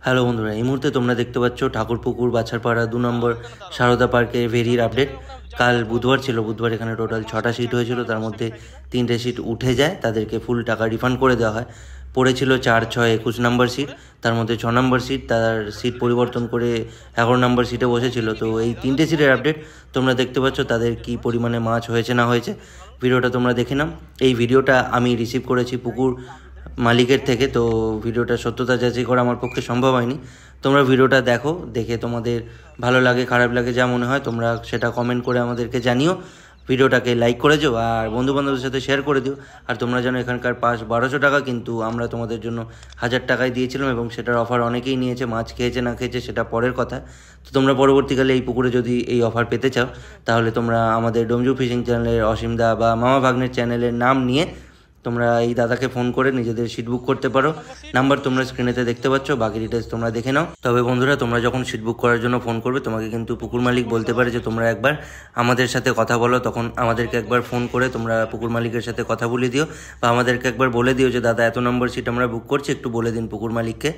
Hello বন্ধুরা, এই মুহূর্তে তোমরা দেখতে পাচ্ছ ঠাকুরপুকুর বাছারপাড়া 2 নম্বর সারদা পার্কের ভেরির আপডেট। কাল বুধবার ছিল, বুধবার এখানে টোটাল 6টা সিট হয়েছিল, তার মধ্যে 3টে সিট উঠে যায়, তাদেরকে ফুল টাকা রিফান্ড করে দেওয়া হয়। পড়েছিল 4, 6, 21 নম্বর সিট, তার মধ্যে 6 নম্বর সিট তার সিট পরিবর্তন করে 11 নম্বর সিটে বসেছিল। তো এই 3টে সিটের আপডেট তোমরা দেখতে পাচ্ছ, তাদের কি পরিমাণে মাছ হয়েছে না হয়েছে ভিডিওটা তোমরা দেখে নাও। এই ভিডিওটা আমি রিসিভ করেছি পুকুর মালিকের থেকে, তো ভিডিওটা সত্যতা যাচাই করা আমার পক্ষে সম্ভব হয়নি। তোমরা ভিডিওটা দেখো, দেখে তোমাদের ভালো লাগে খারাপ লাগে যা মনে হয় তোমরা সেটা কমেন্ট করে আমাদেরকে জানিও। ভিডিওটাকে লাইক করে দিও আর বন্ধুবান্ধবদের সাথে শেয়ার করে দিও। আর তোমরা জানো এখানকার পাস 1200 টাকা, কিন্তু আমরা তোমাদের জন্য 1000 টাকায় দিয়েছিলাম এবং সেটার অফার অনেকেই নিয়েছে। মাছ খেয়েছে না খেয়েছে সেটা পরের কথা। তো তোমরা পরবর্তীকালে এই পুকুরে যদি এই অফার পেতে চাও, তাহলে তোমরা আমাদের ডোমজু ফিশিং চ্যানেলের অসীমদা বা মামা ভাগ্নের চ্যানেলের নাম নিয়ে তোমরা এই দাদাকে ফোন করে নিজেদের সিট বুক করতে পারো। নাম্বার তোমরা স্ক্রিনেতে দেখতে পাচ্ছ, বাকি ডিটেলস তোমরা দেখে নাও। তবে বন্ধুরা, তোমরা যখন সিট বুক করার জন্য ফোন করবে, তোমাকে কিন্তু পুকুর মালিক বলতে পারে যে তোমরা একবার আমাদের সাথে কথা বলো, তখন আমাদেরকে একবার ফোন করে তোমরা পুকুর মালিকের সাথে কথা বলে দিও, বা আমাদেরকে একবার বলে দিও যে দাদা এত নম্বর সিট আমরা বুক করছি, একটু বলে দিন পুকুর মালিককে।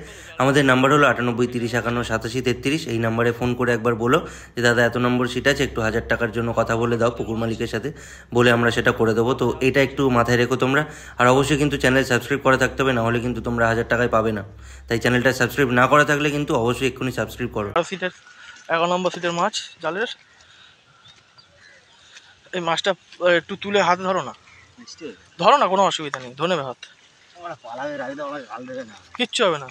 আমাদের নাম্বার হলো 98 30 51 87 33। এই নাম্বারে ফোন করে একবার বলো যে দাদা এত নম্বর সিট আছে, একটু 1000 টাকার জন্য কথা বলে দাও পুকুর মালিকের সাথে, বলে আমরা সেটা করে দেবো। তো এটা একটু মাথায় রেখো তোমরা। আর অবশ্যই কিন্তু চ্যানেল সাবস্ক্রাইব করা থাকতে হবে, নাহলে কিন্তু তোমরা 1000 টাকায় পাবে না। তাই চ্যানেলটা সাবস্ক্রাইব না করা থাকলে কিন্তু অবশ্যই এক্ষুনি সাবস্ক্রাইব করো। সিটের 11 নম্বর সিটের মাছ জালের। এই মাছটা একটু তুলে হাতে ধরো না, ধরো না, কোনো অসুবিধা নেই, ধরে নেবে হাত, কিচ্ছু হবে না।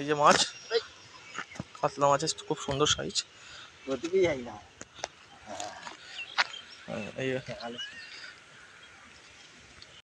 এই যে মাছ, কাতলা মাছের খুব সুন্দর সাইজ। এই